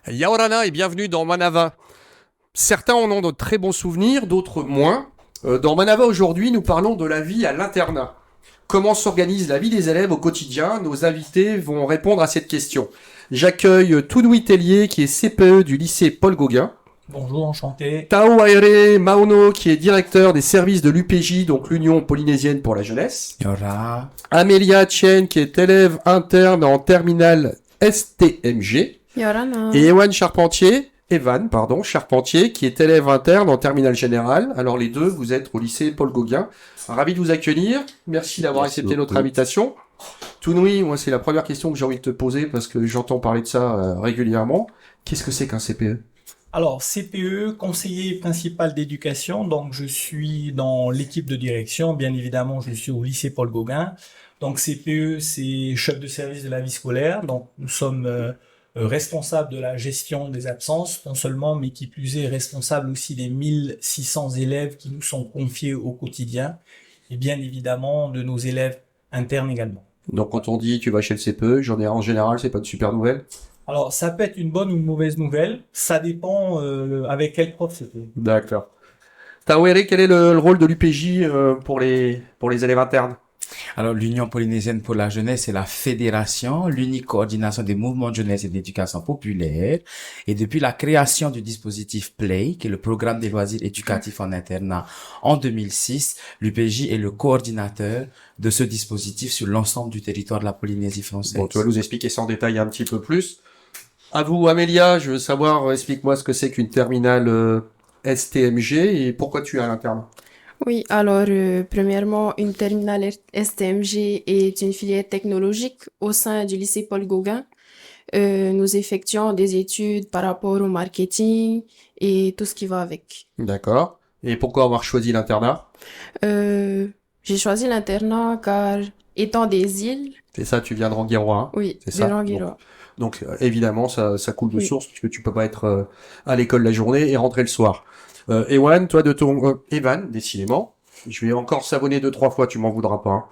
Yaorana et bienvenue dans Manava. Certains en ont de très bons souvenirs, d'autres moins. Dans Manava aujourd'hui, nous parlons de la vie à l'internat. Comment s'organise la vie des élèves au quotidien? Nos invités vont répondre à cette question. J'accueille Tounoui Tellier, qui est CPE du lycée Paul Gauguin. Bonjour, enchanté. Tao Aere Mauno, qui est directeur des services de l'UPJ, donc l'Union Polynésienne pour la Jeunesse. Yora. Amélia Chen, qui est élève interne en terminale STMG. Yorana. Et Evan Charpentier, qui est élève interne en terminale générale. Alors les deux, vous êtes au lycée Paul Gauguin. Ravi de vous accueillir. Merci d'avoir accepté notre invitation. Tounoui, moi c'est la première question que j'ai envie de te poser parce que j'entends parler de ça régulièrement. Qu'est-ce que c'est qu'un CPE? Alors, CPE, conseiller principal d'éducation, donc je suis dans l'équipe de direction, bien évidemment, je suis au lycée Paul Gauguin. Donc CPE, c'est chef de service de la vie scolaire, donc nous sommes responsables de la gestion des absences, non seulement, mais qui plus est responsable aussi des 1600 élèves qui nous sont confiés au quotidien, et bien évidemment de nos élèves internes également. Donc quand on dit tu vas chez le CPE, j'en ai en général, c'est pas une super nouvelle. Alors, ça peut être une bonne ou une mauvaise nouvelle, ça dépend avec quel prof c'était. D'accord. Tawere, quel est le rôle de l'UPJ pour les élèves internes? Alors, l'Union polynésienne pour la jeunesse est la fédération, l'unique coordination des mouvements de jeunesse et d'éducation populaire. Et depuis la création du dispositif Play, qui est le programme des loisirs éducatifs en internat en 2006, l'UPJ est le coordinateur de ce dispositif sur l'ensemble du territoire de la Polynésie française. Bon, tu vas nous expliquer ça en détail un petit peu plus. À vous, Amélia, je veux savoir, explique-moi ce que c'est qu'une terminale STMG et pourquoi tu es à l'internat. Oui, alors, premièrement, une terminale STMG est une filière technologique au sein du lycée Paul Gauguin. Nous effectuons des études par rapport au marketing et tout ce qui va avec. D'accord. Et pourquoi avoir choisi l'internat? J'ai choisi l'internat car, étant des îles, C'est ça, tu viens de Rangiroa, hein? oui, C'est de ça. Rangiroa. Donc évidemment, ça coule de Oui. source puisque tu peux pas être à l'école la journée et rentrer le soir. Ewan, toi de ton Evan, décidément, je vais encore savonner 2-3 fois, tu m'en voudras pas.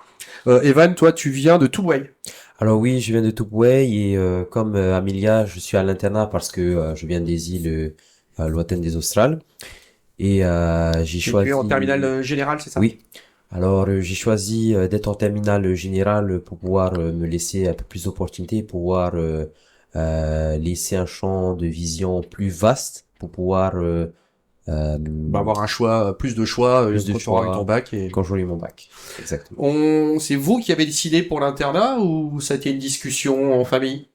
Hein. Evan, toi, tu viens de Tuwai. Alors oui, je viens de Tupoué et comme Amelia, je suis à l'internat parce que je viens des îles lointaines des Australes et j'ai Tu choisi. es en terminale générale, c'est ça? Oui. Alors j'ai choisi d'être en terminale générale pour pouvoir me laisser un peu plus d'opportunités, pouvoir laisser un champ de vision plus vaste pour pouvoir Avoir un choix, plus de choix, plus de quand tu auras eu choix ton bac. Et... quand j'aurai eu mon bac. Exactement. C'est vous qui avez décidé pour l'internat ou ça a été une discussion en famille,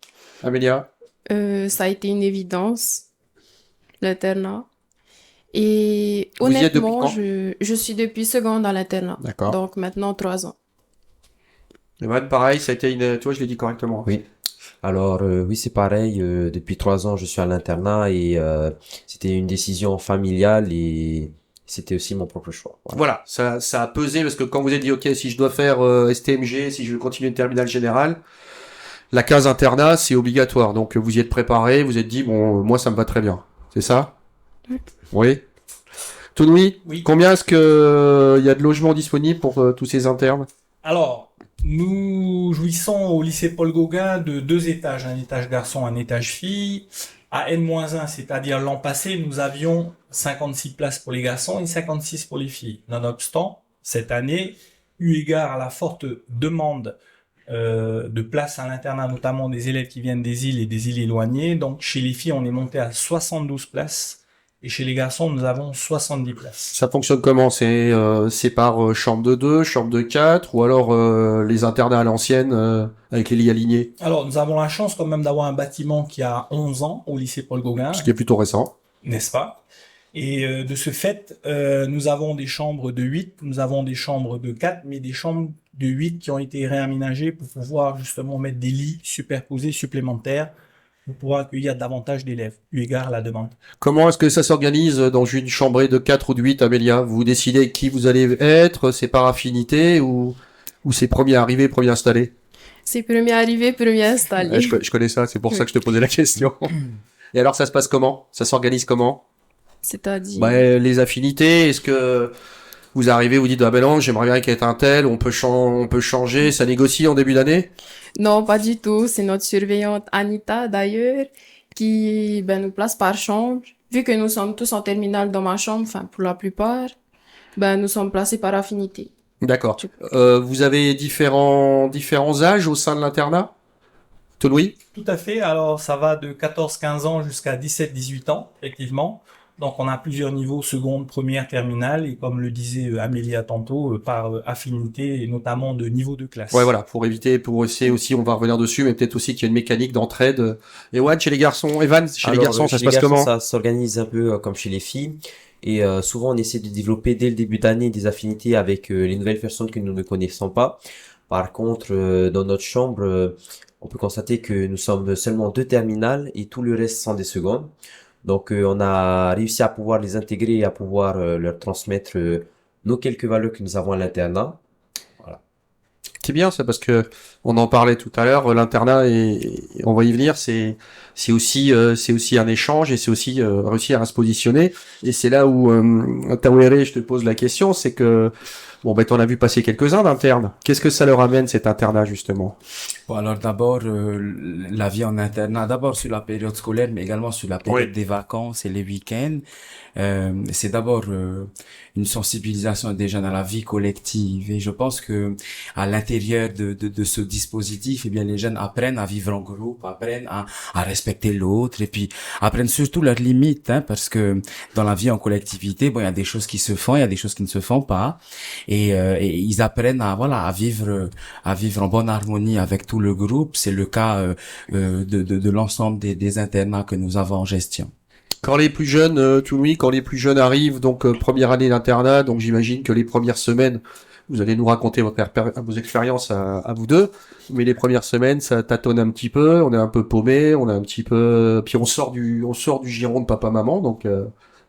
Amélia? Ça a été une évidence, l'internat. Et Vous y êtes depuis honnêtement, quand? je suis depuis seconde à l'internat. D'accord. Donc maintenant 3 ans. Evan, pareil, ça a été une... Toi, je l'ai dit correctement. Oui. Alors oui, c'est pareil. Depuis 3 ans, je suis à l'internat et c'était une décision familiale et c'était aussi mon propre choix. Voilà. Voilà, ça a pesé parce que quand vous avez dit, ok, si je dois faire STMG, si je veux continuer une terminale générale, la case internat, c'est obligatoire. Donc vous y êtes préparé, vous êtes dit, bon, moi, ça me va très bien. C'est ça? Oui. Oui. Tounoui, Oui. combien est-ce que il y a de logements disponibles pour tous ces internes? Alors, nous jouissons au lycée Paul Gauguin de 2 étages, un étage garçon, un étage fille. À N-1, c'est-à-dire l'an passé, nous avions 56 places pour les garçons et 56 pour les filles. Nonobstant, cette année, eu égard à la forte demande de places à l'internat, notamment des élèves qui viennent des îles et des îles éloignées, donc chez les filles, on est monté à 72 places et chez les garçons, nous avons 70 places. Ça fonctionne comment? C'est par chambre de 2, chambre de 4 ou alors les internats à l'ancienne avec les lits alignés? Alors, nous avons la chance quand même d'avoir un bâtiment qui a 11 ans au lycée Paul Gauguin. Ce qui est plutôt récent. N'est-ce pas? Et de ce fait, nous avons des chambres de 8, nous avons des chambres de 4, mais des chambres de 8 qui ont été réaménagées pour pouvoir justement mettre des lits superposés supplémentaires pour pouvoir accueillir davantage d'élèves, eu égard à la demande. Comment est-ce que ça s'organise dans une chambrée de 4 ou de 8, Amélia? Vous décidez qui vous allez être, c'est par affinité ou c'est premier arrivé, premier installé? C'est premier arrivé, premier installé. Ouais, je connais ça, c'est pour ça que je te posais la question. Et alors ça se passe comment? Ça s'organise comment? C'est-à-dire, Les affinités, est-ce que vous arrivez, vous dites, ah ben non, j'aimerais bien qu'il y ait un tel, on peut changer, ça négocie en début d'année? non, pas du tout. C'est notre surveillante Anita d'ailleurs qui nous place par chambre. Vu que nous sommes tous en terminale dans ma chambre, enfin pour la plupart, nous sommes placés par affinité. D'accord. Vous avez différents âges au sein de l'internat? Louis? Tout à fait. Alors, ça va de 14-15 ans jusqu'à 17-18 ans, effectivement. Donc, on a plusieurs niveaux, seconde, première, terminale, et comme le disait Amélia tantôt, par affinité, et notamment de niveau de classe. Ouais, voilà, pour essayer aussi, on va revenir dessus, mais peut-être aussi qu'il y a une mécanique d'entraide. Et ouais, chez les garçons, Evan, chez les garçons, ça se passe comment? Ça s'organise un peu comme chez les filles. Et souvent, on essaie de développer dès le début d'année des affinités avec les nouvelles personnes que nous ne connaissons pas. Par contre, dans notre chambre, on peut constater que nous sommes seulement 2 terminales et tout le reste sont des secondes. Donc, on a réussi à pouvoir les intégrer et à pouvoir leur transmettre nos quelques valeurs que nous avons à l'internat. Voilà. C'est bien ça parce que on en parlait tout à l'heure, l'internat et on va y venir, c'est aussi un échange et c'est aussi réussir à se positionner et c'est là où Tawere, je te pose la question, c'est que t'en as vu passer quelques-uns d'internes. Qu'est-ce que ça leur amène cet internat justement? Bon, alors d'abord, la vie en internat, d'abord sur la période scolaire, mais également sur la période des vacances et les week-ends. C'est d'abord une sensibilisation des jeunes à la vie collective. Et je pense que à l'intérieur de ce dispositif, eh bien, les jeunes apprennent à vivre en groupe, apprennent à respecter l'autre, et puis apprennent surtout leurs limites, hein, parce que dans la vie en collectivité, bon, il y a des choses qui se font, il y a des choses qui ne se font pas, et ils apprennent à vivre en bonne harmonie avec tout le groupe. C'est le cas de l'ensemble des internats que nous avons en gestion. Quand les plus jeunes, quand les plus jeunes arrivent, donc première année d'internat, donc j'imagine que les premières semaines, vous allez nous raconter vos expériences à vous deux, mais les premières semaines, ça tâtonne un petit peu, on est un peu paumé, on est un petit peu, puis on sort du giron de papa-maman, donc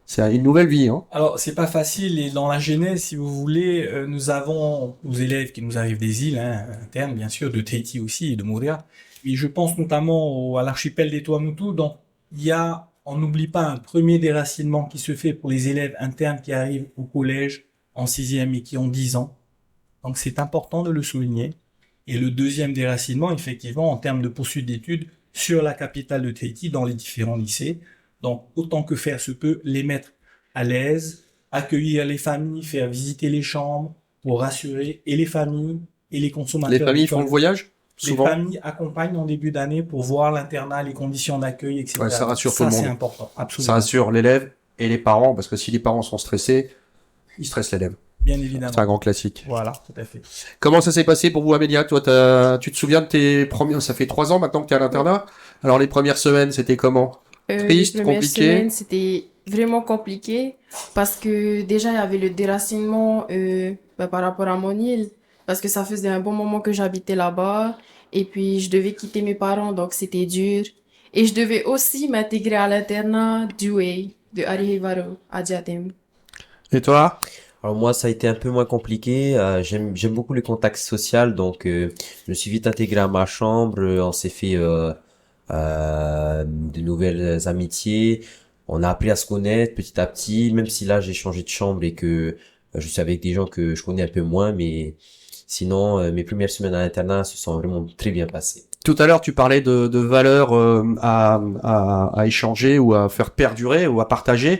c'est une nouvelle vie, hein. Alors, c'est pas facile, et dans la genèse, si vous voulez, nous avons nos élèves qui nous arrivent des îles, hein, internes, bien sûr, de Tahiti aussi et de Moorea. Et je pense notamment à l'archipel des Tuamotu, donc on n'oublie pas un premier déracinement qui se fait pour les élèves internes qui arrivent au collège en 6e et qui ont 10 ans. Donc, c'est important de le souligner. Et le deuxième déracinement, effectivement, en termes de poursuite d'études sur la capitale de Tahiti, dans les différents lycées. Donc, autant que faire se peut, les mettre à l'aise, accueillir les familles, faire visiter les chambres pour rassurer et les familles et les consommateurs. Les familles font le voyage? Souvent. Les familles accompagnent en début d'année pour voir l'internat, les conditions d'accueil, etc. Ouais, ça rassure tout le monde. Ça, c'est important, absolument. Ça rassure l'élève et les parents, parce que si les parents sont stressés, ils stressent l'élève. Bien évidemment. C'est un grand classique. Voilà, tout à fait. Comment ça s'est passé pour vous, Amélia? Toi, tu te souviens de tes premiers, ça fait 3 ans maintenant que tu es à l'internat. Alors, les premières semaines, c'était comment? Triste, les premières compliqué? semaines, c'était vraiment compliqué parce que déjà, il y avait le déracinement par rapport à mon île, parce que ça faisait un bon moment que j'habitais là-bas et puis je devais quitter mes parents, donc c'était dur. Et je devais aussi m'intégrer à l'internat Dewey de Arihivaro à Diadème. Et toi? Alors moi, ça a été un peu moins compliqué. J'aime beaucoup le contact social, donc je me suis vite intégré à ma chambre. On s'est fait de nouvelles amitiés. On a appris à se connaître petit à petit, même si là j'ai changé de chambre et que je suis avec des gens que je connais un peu moins, mais sinon mes premières semaines à l'internat se sont vraiment très bien passées. Tout à l'heure, tu parlais de valeurs à échanger ou à faire perdurer ou à partager.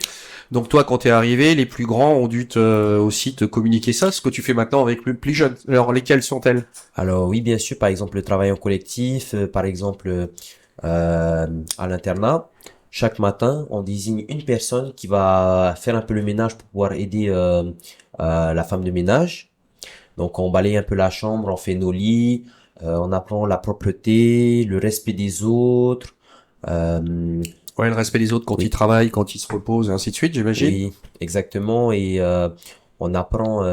Donc toi, quand t'es arrivé, les plus grands ont dû aussi te communiquer ça, ce que tu fais maintenant avec les plus jeunes. Alors, lesquelles sont-elles? Alors oui, bien sûr, par exemple le travail en collectif, par exemple à l'internat. Chaque matin, on désigne une personne qui va faire un peu le ménage pour pouvoir aider la femme de ménage. Donc on balaye un peu la chambre, on fait nos lits, on apprend la propreté, le respect des autres. Ouais, le respect des autres quand ils travaillent, quand ils se reposent, et ainsi de suite, j'imagine. Oui, exactement. Et on apprend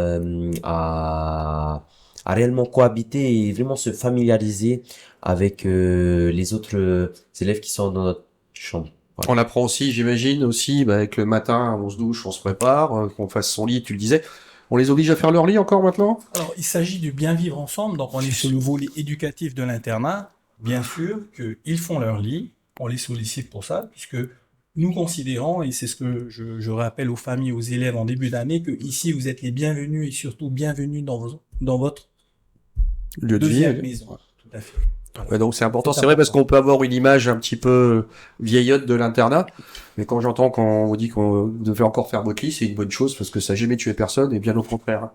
à réellement cohabiter et vraiment se familiariser avec les autres élèves qui sont dans notre chambre. Voilà. On apprend aussi, j'imagine, aussi, avec le matin, on se douche, on se prépare, qu'on fasse son lit, tu le disais. On les oblige à faire leur lit encore maintenant? Alors, il s'agit du bien vivre ensemble. Donc, on est sur le volet éducatif de l'internat. Bien sûr qu'ils font leur lit. On les sollicite pour ça, puisque nous considérons, et c'est ce que je rappelle aux familles, aux élèves en début d'année, que ici, vous êtes les bienvenus et surtout bienvenus dans votre lieu de deuxième vie. maison. Tout à fait. Ouais, donc c'est important. C'est C'est vrai parce important. qu'on peut avoir une image un petit peu vieillotte de l'internat. Mais quand j'entends qu'on vous dit qu'on devait encore faire votre lit, c'est une bonne chose parce que ça n'a jamais tué personne et bien au contraire.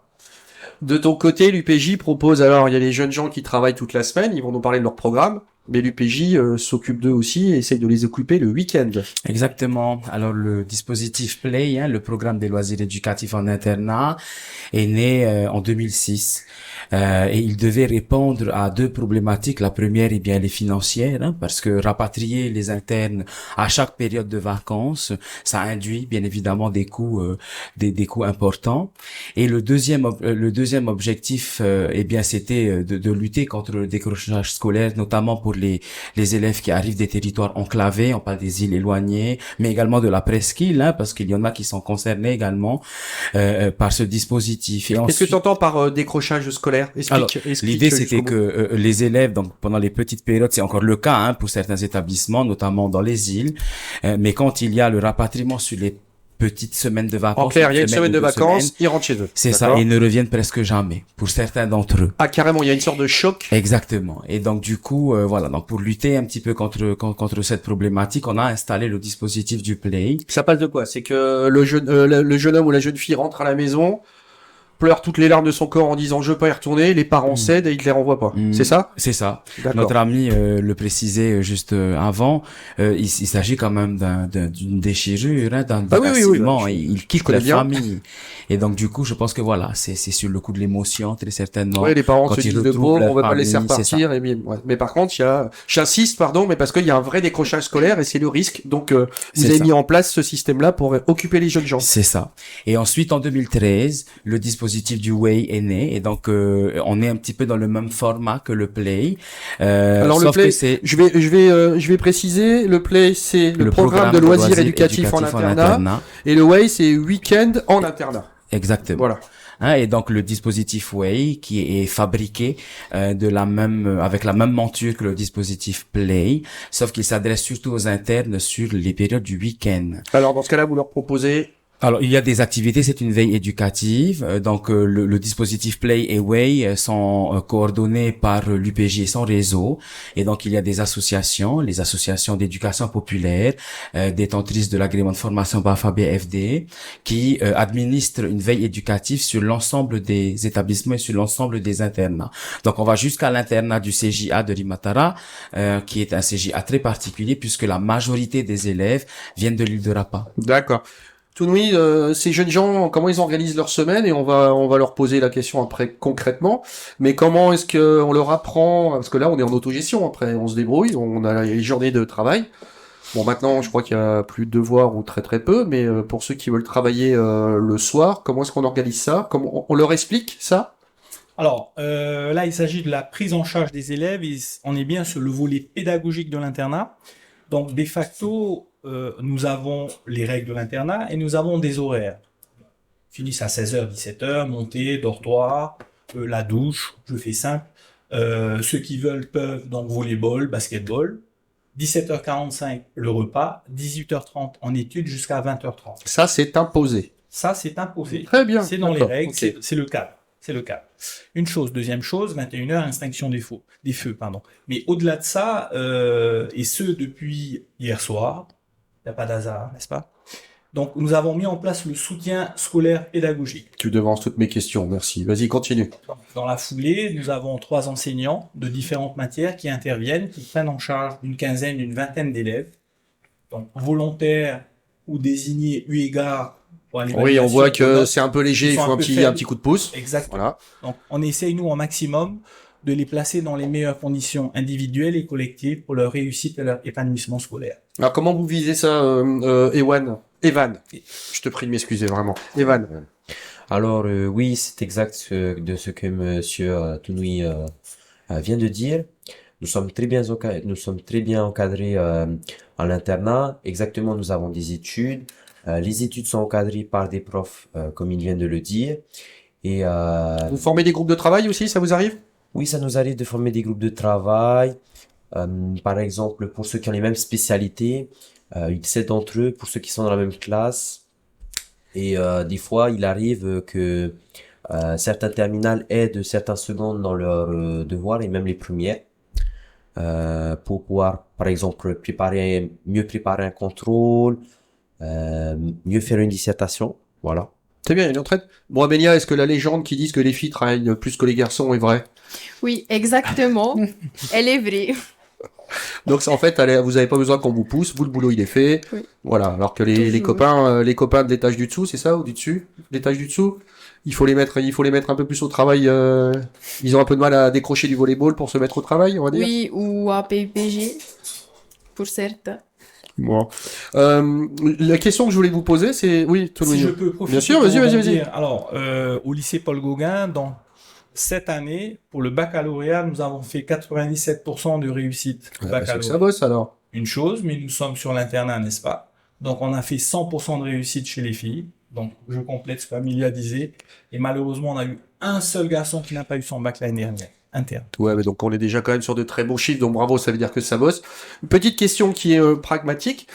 De ton côté, l'UPJ propose, alors il y a les jeunes gens qui travaillent toute la semaine, ils vont nous parler de leur programme, mais l'UPJ s'occupe d'eux aussi et essaye de les occuper le week-end. Exactement. Alors le dispositif Play, le programme des loisirs éducatifs en internat, est né en 2006 et il devait répondre à deux problématiques. La première, elle est financière, parce que rapatrier les internes à chaque période de vacances, ça induit bien évidemment des coûts, des coûts importants. Et le deuxième objectif, c'était de lutter contre le décrochage scolaire, notamment pour les élèves qui arrivent des territoires enclavés, on parle des îles éloignées, mais également de la presqu'île, parce qu'il y en a qui sont concernés également par ce dispositif. Et Qu'est-ce que ensuite, tu entends par décrochage scolaire? Explique l'idée, c'était jusqu'au bout. que les élèves, donc pendant les petites périodes, c'est encore le cas pour certains établissements, notamment dans les îles, mais quand il y a le rapatriement sur les petites semaines de vacances, En clair, il y a une semaine ou de 2 vacances, semaines, ils rentrent chez eux. c'est ça, D'accord. et ils ne reviennent presque jamais pour certains d'entre eux. Ah, carrément, il y a une sorte de choc. Exactement. Et donc du coup, voilà. Donc pour lutter un petit peu contre cette problématique, on a installé le dispositif du Play. Ça passe de quoi? C'est que le jeune homme ou la jeune fille rentre à la maison, pleure toutes les larmes de son corps en disant je veux pas y retourner, les parents cèdent et ils les renvoient pas. Mm. C'est ça? C'est ça. D'accord. Notre ami le précisait juste avant. Il s'agit quand même d'une déchirure, d'un Ah oui, oui, oui, bâtiment. bah, Il quitte connais la bien. famille. Et donc du coup, je pense que voilà, c'est sur le coup de l'émotion très certainement. Ouais, les parents quand se ils disent le retrouvent pauvre, leur on veut pas les laisser famille, c'est ça. repartir. Ouais. Mais par contre, j'insiste, pardon, mais parce qu'il y a un vrai décrochage scolaire et c'est le risque. Donc, vous C'est avez ça. mis en place ce système-là pour occuper les jeunes gens. C'est ça. Et ensuite, en 2013, le dispositif du Way est né. Et donc, on est un petit peu dans le même format que le Play. Alors le sauf Play, que c'est je vais préciser, le Play c'est le programme de loisirs éducatifs en internat et le Way c'est week-end en internat. Exactement. Voilà. Et donc le dispositif Way qui est fabriqué avec la même monture que le dispositif Play, sauf qu'il s'adresse surtout aux internes sur les périodes du week-end. Alors dans ce cas-là, vous leur proposez. Alors, il y a des activités, c'est une veille éducative. Donc, le dispositif Play et Way sont coordonnés par l'UPJ et son réseau. Et donc, il y a des associations, les associations d'éducation populaire, détentrices de l'agrément de formation BAFA-BFD, qui administrent une veille éducative sur l'ensemble des établissements et sur l'ensemble des internats. Donc, on va jusqu'à l'internat du CJA de Rimatara, qui est un CJA très particulier puisque la majorité des élèves viennent de l'île de Rapa. D'accord. Tounoui, ces jeunes gens, comment ils organisent leur semaine et on va leur poser la question après concrètement. Mais comment est-ce que on leur apprend, parce que là on est en autogestion après, on se débrouille, on a les journées de travail. Bon maintenant je crois qu'il y a plus de devoirs ou très très peu, mais pour ceux qui veulent travailler le soir, comment est-ce qu'on organise ça? Comment on leur explique ça? Alors, là, il s'agit de la prise en charge des élèves. On est bien sur le volet pédagogique de l'internat. Donc, de facto, nous avons les règles de l'internat et nous avons des horaires. Finissent à 16h, 17h, montée, dortoir, la douche, je fais simple. Ceux qui veulent peuvent, donc volleyball, basketball. 17h45, le repas. 18h30 en études jusqu'à 20h30. Ça c'est imposé. Ça, c'est imposé. Très bien. C'est dans les D'accord. règles, Ok. c'est le cadre. C'est le cadre. Une chose. Deuxième chose, 21h, extinction des feux, pardon. Mais au-delà de ça, et ce depuis hier soir, il n'y a pas d'hasard, n'est-ce pas? Donc, nous avons mis en place le soutien scolaire pédagogique. Tu devances toutes mes questions, merci. Vas-y, continue. Dans la foulée, nous avons 3 enseignants de différentes matières qui interviennent, qui prennent en charge une quinzaine, une vingtaine d'élèves. Donc, volontaires ou désignés eu égard pour Oui, on l'évaluation voit de que notes. c'est un peu léger, Ils il sont faut un un peu petit faibles. coup de pouce. Exactement. Voilà. Donc, on essaye, nous, au maximum, de les placer dans les meilleures conditions individuelles et collectives pour leur réussite et leur épanouissement scolaire. Alors comment vous visez ça, Evan? Je te prie de m'excuser vraiment. Evan. Alors oui, c'est exact de ce que Monsieur Tounoui vient de dire. Nous sommes très bien encadrés à l'internat. Exactement, nous avons des études. Les études sont encadrées par des profs, comme il vient de le dire. Et Vous formez des groupes de travail aussi, ça vous arrive? oui, ça nous arrive de former des groupes de travail. Par exemple, pour ceux qui ont les mêmes spécialités, une dizaine d'entre eux, pour ceux qui sont dans la même classe. Et des fois, il arrive que certains terminales aident certains secondes dans leurs devoirs et même les premières. pour pouvoir, par exemple, mieux préparer un contrôle, mieux faire une dissertation. Voilà. C'est bien, il entraîne. Bon, Amélia, est-ce que la légende qui dit que les filles travaillent plus que les garçons est vraie? Oui, exactement. Elle est vraie. Donc, en fait, vous avez pas besoin qu'on vous pousse, vous, le boulot, il est fait. Oui. Voilà. Alors que les Toujours. copains de l'étage du dessous, c'est ça, ou du dessus? L'étage du dessous? Il faut les mettre un peu plus au travail, ils ont un peu de mal à décrocher du volleyball pour se mettre au travail, on va dire. Oui, ou à PPG, pour certains. Bon. La question que je voulais vous poser, c'est, oui, tout Si je peux profiter. Bien sûr, pour vas-y. rebondir. Alors, au lycée Paul Gauguin, dans cette année, pour le baccalauréat, nous avons fait 97% de réussite au C'est que baccalauréat. ça bosse, alors. Une chose, mais nous sommes sur l'internat, n'est-ce pas? Donc, on a fait 100% de réussite chez les filles. Donc, je complète ce qu'Amélia disait. Et malheureusement, on a eu un seul garçon qui n'a pas eu son bac l'année dernière. Interne. Ouais, mais donc on est déjà quand même sur de très bons chiffres, donc bravo, ça veut dire que ça bosse. Une petite question qui est pragmatique.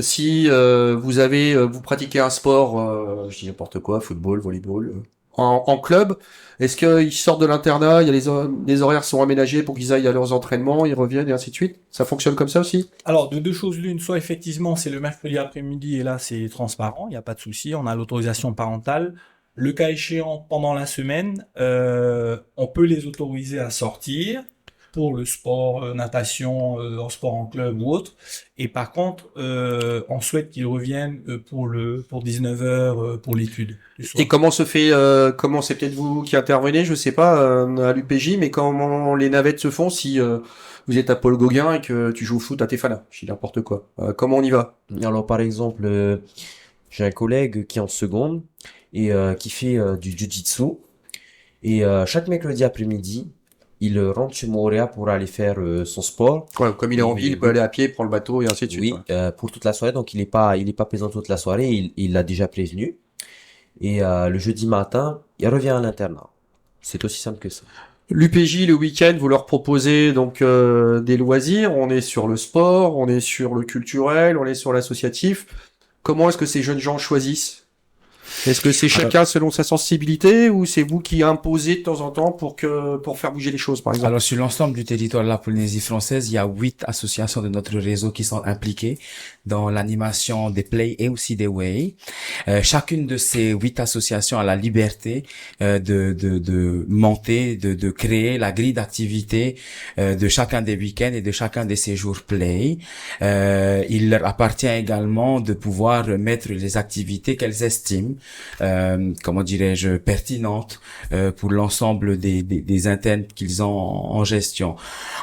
Si vous pratiquez un sport, je dis n'importe quoi, football, volleyball, en club, est-ce qu'ils sortent de l'internat, il y a les horaires sont aménagés pour qu'ils aillent à leurs entraînements, ils reviennent et ainsi de suite? Ça fonctionne comme ça aussi? Alors, de deux choses l'une, soit effectivement c'est le mercredi après-midi et là c'est transparent, il n'y a pas de souci, on a l'autorisation parentale. Le cas échéant, pendant la semaine, on peut les autoriser à sortir pour le sport, natation, en sport en club ou autre. Et par contre, on souhaite qu'ils reviennent pour 19 heures pour l'étude du soir. Et comment comment c'est peut-être vous qui intervenez, je sais pas, à l'UPJ, mais comment les navettes se font si vous êtes à Paul Gauguin et que tu joues au foot à Tefana, je dis n'importe quoi. Comment on y va? Alors, par exemple, j'ai un collègue qui est en seconde et qui fait du jiu-jitsu. Et chaque mercredi après-midi, il rentre chez Moorea pour aller faire son sport. Ouais, comme il est en ville, il peut aller à pied, prendre le bateau et ainsi de suite. Oui, Ouais. pour toute la soirée. Donc, il est pas présent toute la soirée. Il l'a déjà prévenu. Et le jeudi matin, il revient à l'internat. C'est aussi simple que ça. L'UPJ, le week-end, vous leur proposez donc des loisirs. On est sur le sport, on est sur le culturel, on est sur l'associatif. Comment est-ce que ces jeunes gens choisissent? Est-ce que c'est chacun selon sa sensibilité ou c'est vous qui imposez de temps en temps pour faire bouger les choses, par exemple? Alors, sur l'ensemble du territoire de la Polynésie française, il y a 8 associations de notre réseau qui sont impliquées dans l'animation des Play et aussi des Way. Chacune de ces 8 associations a la liberté de monter, de créer la grille d'activité de chacun des week-ends et de chacun des séjours Play. Il leur appartient également de pouvoir mettre les activités qu'elles estiment comment dirais-je, pertinentes pour l'ensemble des internes qu'ils ont en gestion.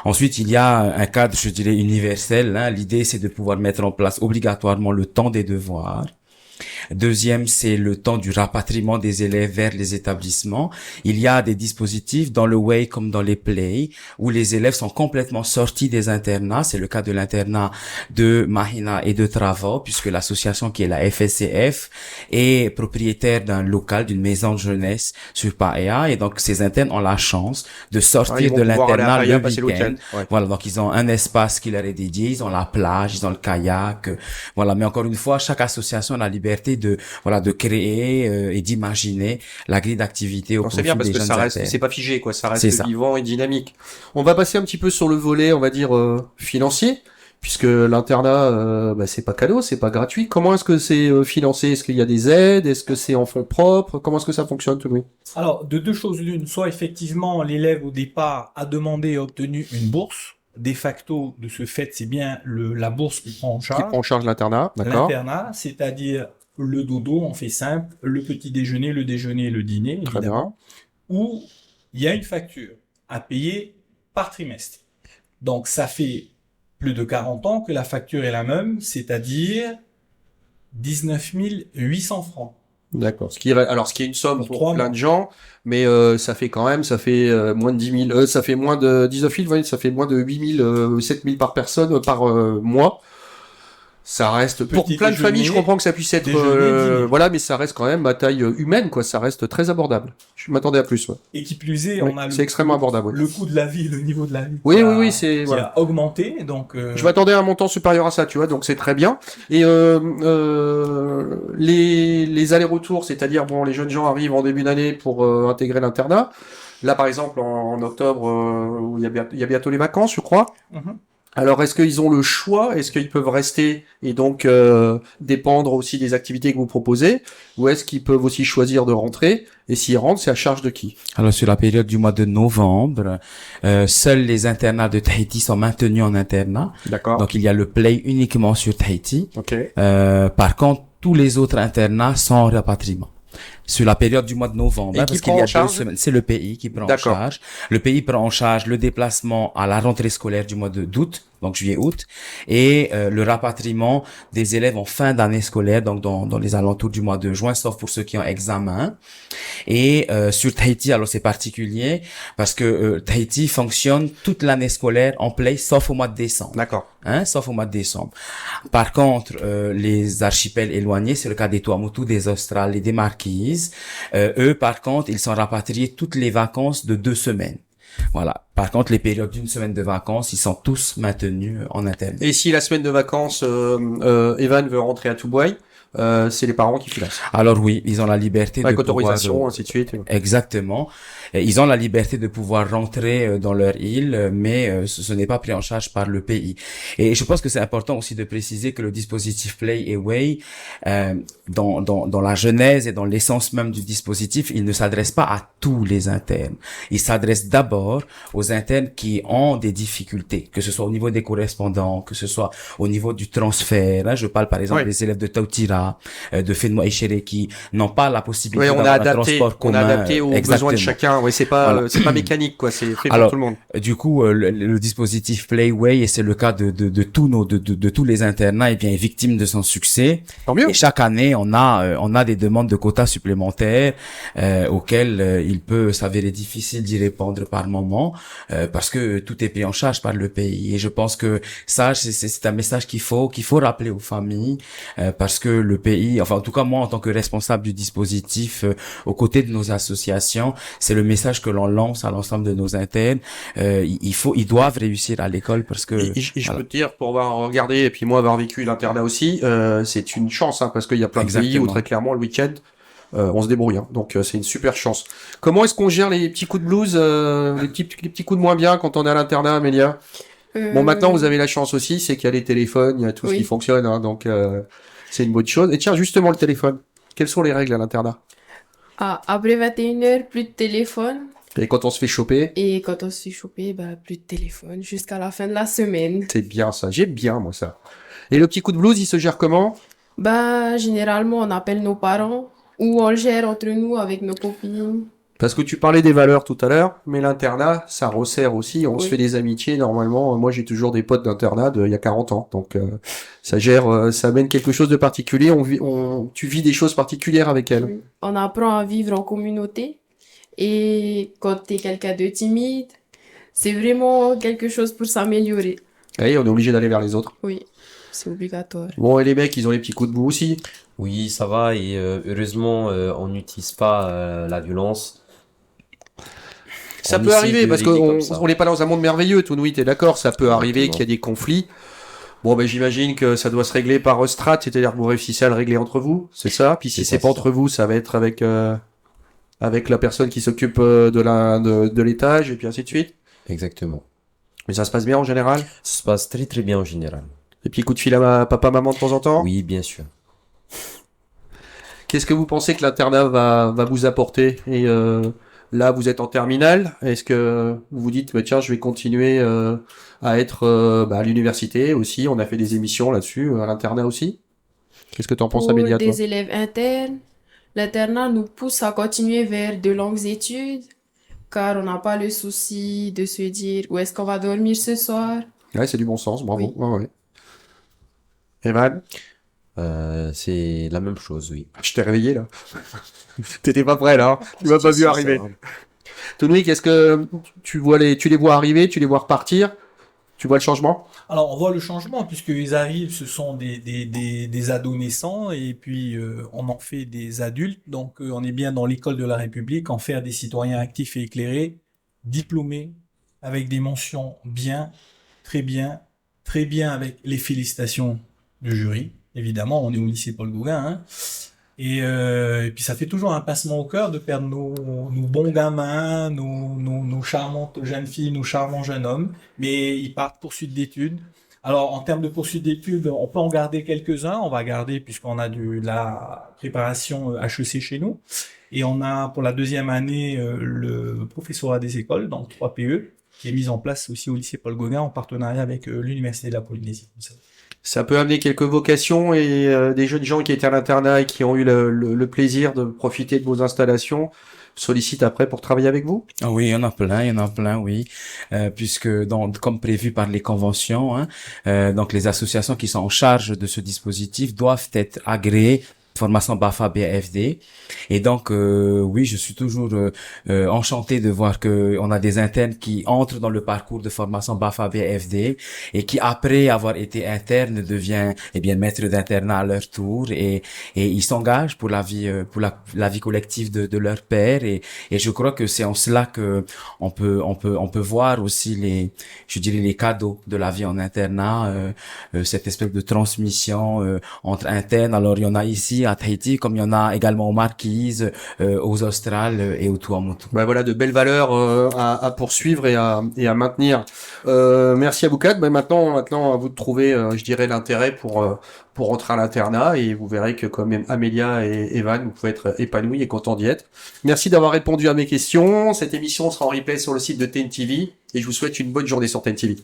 Ensuite, il y a un cadre, je dirais, universel. Hein. L'idée, c'est de pouvoir mettre en place obligatoirement le temps des devoirs. Deuxième, c'est le temps du rapatriement des élèves vers les établissements. Il y a des dispositifs dans le Way comme dans les Play où les élèves sont complètement sortis des internats. C'est le cas de l'internat de Mahina et de Travaux, puisque l'association qui est la FSCF est propriétaire d'un local, d'une maison de jeunesse sur Paea. Et donc, ces internes ont la chance de sortir de l'internat le week-end. Ouais. Voilà, donc ils ont un espace qui leur est dédié, ils ont la plage, ils ont le kayak. Voilà, mais encore une fois, chaque association a la liberté de créer et d'imaginer la grille d'activité au C'est profit bien parce des que jeunes ça reste, internes. c'est pas figé, quoi. Ça C'est reste ça. vivant et dynamique. On va passer un petit peu sur le volet, on va dire, financier, puisque l'internat, c'est pas cadeau, c'est pas gratuit. Comment est-ce que c'est financé? Est-ce qu'il y a des aides? Est-ce que c'est en fonds propres? Comment est-ce que ça fonctionne, tout le monde? Alors, de deux choses l'une, soit effectivement l'élève au départ a demandé et obtenu une bourse. De facto, de ce fait, c'est bien la bourse qui prend en Qui charge. prend en charge l'internat, d'accord? L'internat, c'est-à-dire le dodo, on fait simple, le petit déjeuner, le déjeuner et le dîner, Très évidemment, où il y a une facture à payer par trimestre. Donc, ça fait plus de 40 ans que la facture est la même, c'est-à-dire 19 800 francs. D'accord. Ce qui est une somme Pour pour 3 plein mois. de gens, mais ça fait moins de 10 000, ça fait moins de 19 000, voyez, ça fait moins de 8 000, 7 000 par personne par mois. Ça reste, pour Petit plein de familles, je déjeuner, comprends que ça puisse être, déjeuner, dîner. voilà, mais ça reste quand même à taille humaine, quoi. Ça reste très abordable. Je m'attendais à plus, ouais. Et qui plus est, Oui, on a c'est extrêmement abordable, oui. le coût de la vie, le niveau de la vie Oui, qui oui, a- oui, c'est, qui voilà. a augmenté. Donc, Je m'attendais à un montant supérieur à ça, tu vois, donc c'est très bien. Et les allers-retours, c'est-à-dire bon, les jeunes gens arrivent en début d'année pour intégrer l'internat. Là, par exemple, en octobre, où il y a bientôt les vacances, je crois. Mhm. Alors, est-ce qu'ils ont le choix? Est-ce qu'ils peuvent rester et donc dépendre aussi des activités que vous proposez? Ou est-ce qu'ils peuvent aussi choisir de rentrer? Et s'ils rentrent, c'est à charge de qui? Alors sur la période du mois de novembre, seuls les internats de Tahiti sont maintenus en internat. D'accord. Donc il y a le play uniquement sur Tahiti. Ok. Par contre, tous les autres internats sont en rapatriement. Sur la période du mois de novembre, Et hein, qui parce qu'il prend y a en charge 2 semaines, c'est le pays qui prend en D'accord. charge. Le pays prend en charge le déplacement à la rentrée scolaire du mois d'août, donc juillet-août, et le rapatriement des élèves en fin d'année scolaire, donc dans les alentours du mois de juin, sauf pour ceux qui ont examen. Et sur Tahiti, alors c'est particulier parce que Tahiti fonctionne toute l'année scolaire en play, sauf au mois de décembre. D'accord. Sauf au mois de décembre. Par contre, les archipels éloignés, c'est le cas des Tuamotu, des Australes et des Marquises, eux, par contre, ils sont rapatriés toutes les vacances de 2 semaines. Voilà. Par contre, les périodes d'une semaine de vacances, ils sont tous maintenus en interne. Et si la semaine de vacances, Evan veut rentrer à Tubuai, c'est les parents qui financent. Alors oui, ils ont la liberté Avec de pouvoir... autorisation, ainsi de suite. Exactement. Et ils ont la liberté de pouvoir rentrer dans leur île, mais ce n'est pas pris en charge par le pays. Et je pense que c'est important aussi de préciser que le dispositif Play Away, dans la genèse et dans l'essence même du dispositif, il ne s'adresse pas à tous les internes. Il s'adresse d'abord aux internes qui ont des difficultés, que ce soit au niveau des correspondants, que ce soit au niveau du transfert. Hein, je parle par exemple Oui. des élèves de Tautira, de Fenua Echere qui n'ont pas la possibilité Oui, on a d'avoir un adapté, transport on commun. a adapté aux besoins Exactement. de chacun. Oui, c'est pas, Voilà. c'est pas mécanique, quoi. C'est fait pour Alors, tout le monde. Du coup, le dispositif Playway, et c'est le cas de tous les internats, et bien, est victime de son succès. Tant mieux. Et chaque année, on a des demandes de quotas supplémentaires auxquelles il peut s'avérer difficile d'y répondre par moment parce que tout est pris en charge par le pays. Et je pense que ça, c'est un message qu'il faut rappeler aux familles parce que le pays, enfin en tout cas moi en tant que responsable du dispositif aux côtés de nos associations, c'est le message que l'on lance à l'ensemble de nos internes. Ils doivent réussir à l'école parce que Et je voilà. peux te dire, pour avoir regardé, et puis moi avoir vécu l'internat aussi, c'est une chance, hein, parce qu'il y a plein de pays où Exactement. très clairement le week-end, on se débrouille, hein, donc c'est une super chance. Comment est-ce qu'on gère les petits coups de blues, les petits coups de moins bien quand on est à l'internat, Amélia? Bon, maintenant vous avez la chance aussi, c'est qu'il y a les téléphones, il y a tout ce Oui. qui fonctionne, hein, donc c'est une bonne chose. Et tiens, justement le téléphone, quelles sont les règles à l'internat? Après 21h, plus de téléphone. Et quand on se fait choper, Et quand on se fait choper, bah, plus de téléphone jusqu'à la fin de la semaine. c'est bien ça, j'aime bien moi ça. Et le petit coup de blues, il se gère comment? Bah, généralement, on appelle nos parents ou on le gère entre nous avec nos copines. Parce que tu parlais des valeurs tout à l'heure, mais l'internat, ça resserre aussi. On se Oui. fait des amitiés normalement. Moi, j'ai toujours des potes d'internat il y a 40 ans. Donc, ça gère, ça amène quelque chose de particulier. Tu vis des choses particulières avec elles. Oui. On apprend à vivre en communauté. Et quand t'es quelqu'un de timide, c'est vraiment quelque chose pour s'améliorer. Et on est obligé d'aller vers les autres. Oui, c'est obligatoire. Bon, et les mecs, ils ont les petits coups de boue aussi. Oui, ça va et heureusement on n'utilise pas la violence. Ça On peut essaie arriver de parce régler qu'on comme ça. on n'est pas dans un monde merveilleux. Tout oui, t'es d'accord. Ça peut arriver Exactement. qu'il y a des conflits. Bon, ben j'imagine que ça doit se régler par strat, c'est-à-dire que vous réussissez à le régler entre vous, c'est ça. Puis si C'est c'est ça, pas c'est entre vous, ça va être avec la personne qui s'occupe de l'étage et puis ainsi de suite. Exactement. Mais ça se passe bien en général. Ça se passe très très bien en général. Et puis coup de fil à papa, maman de temps en temps. Oui, bien sûr. Qu'est-ce que vous pensez que l'internat va vous apporter? Et là, vous êtes en terminale. Est-ce que vous vous dites, bah, tiens, je vais continuer à être à l'université aussi. On a fait des émissions là-dessus, à l'internat aussi. Qu'est-ce que t'en penses, Pour Amélia, toi? des élèves internes, l'internat nous pousse à continuer vers de longues études, car on n'a pas le souci de se dire où est-ce qu'on va dormir ce soir. Ouais, c'est du bon sens, bravo. Oui. Ouais, ouais. Evan, C'est la même chose, oui. je t'ai réveillé là. T'étais pas prêt là, hein. Tu m'as pas vu arriver. Tony, qu'est-ce que tu les vois arriver, tu les vois repartir, tu vois le changement? Alors, on voit le changement, puisqu'ils arrivent, ce sont des adolescents, et puis on en fait des adultes. Donc, on est bien dans l'école de la République, en faire des citoyens actifs et éclairés, diplômés, avec des mentions bien, très bien, avec les félicitations du jury. Évidemment, on est au lycée Paul Gauguin, hein. Et puis ça fait toujours un pincement au cœur de perdre nos bons gamins, nos charmantes jeunes filles, nos charmants jeunes hommes, mais ils partent poursuite d'études. Alors en termes de poursuite d'études, on peut en garder quelques-uns, on va garder puisqu'on a de la préparation HEC chez nous, et on a pour la deuxième année le professorat des écoles, donc 3PE, qui est mis en place aussi au lycée Paul Gauguin en partenariat avec l'Université de la Polynésie. Ça peut amener quelques vocations et des jeunes gens qui étaient à l'internat et qui ont eu le plaisir de profiter de vos installations sollicitent après pour travailler avec vous? Ah oui, il y en a plein, oui, puisque comme prévu par les conventions, hein, donc les associations qui sont en charge de ce dispositif doivent être agréées formation BAFA BFD, et donc oui, je suis toujours enchanté de voir que on a des internes qui entrent dans le parcours de formation BAFA BFD et qui après avoir été interne devient maître d'internat à leur tour, et ils s'engagent pour la vie la vie collective de leur père, et je crois que c'est en cela que on peut voir aussi les cadeaux de la vie en internat, cette espèce de transmission entre internes. Alors il y en a ici à Tahiti, comme il y en a également aux Marquises, aux Australes et au Tuamotu. Bah voilà, de belles valeurs à poursuivre et à maintenir. Merci à vous quatre. Bah maintenant à vous de trouver, je dirais, l'intérêt pour rentrer à l'internat, et vous verrez que comme Amélia et Evan, vous pouvez être épanouis et contents d'y être. Merci d'avoir répondu à mes questions. Cette émission sera en replay sur le site de TNTV, et je vous souhaite une bonne journée sur TNTV.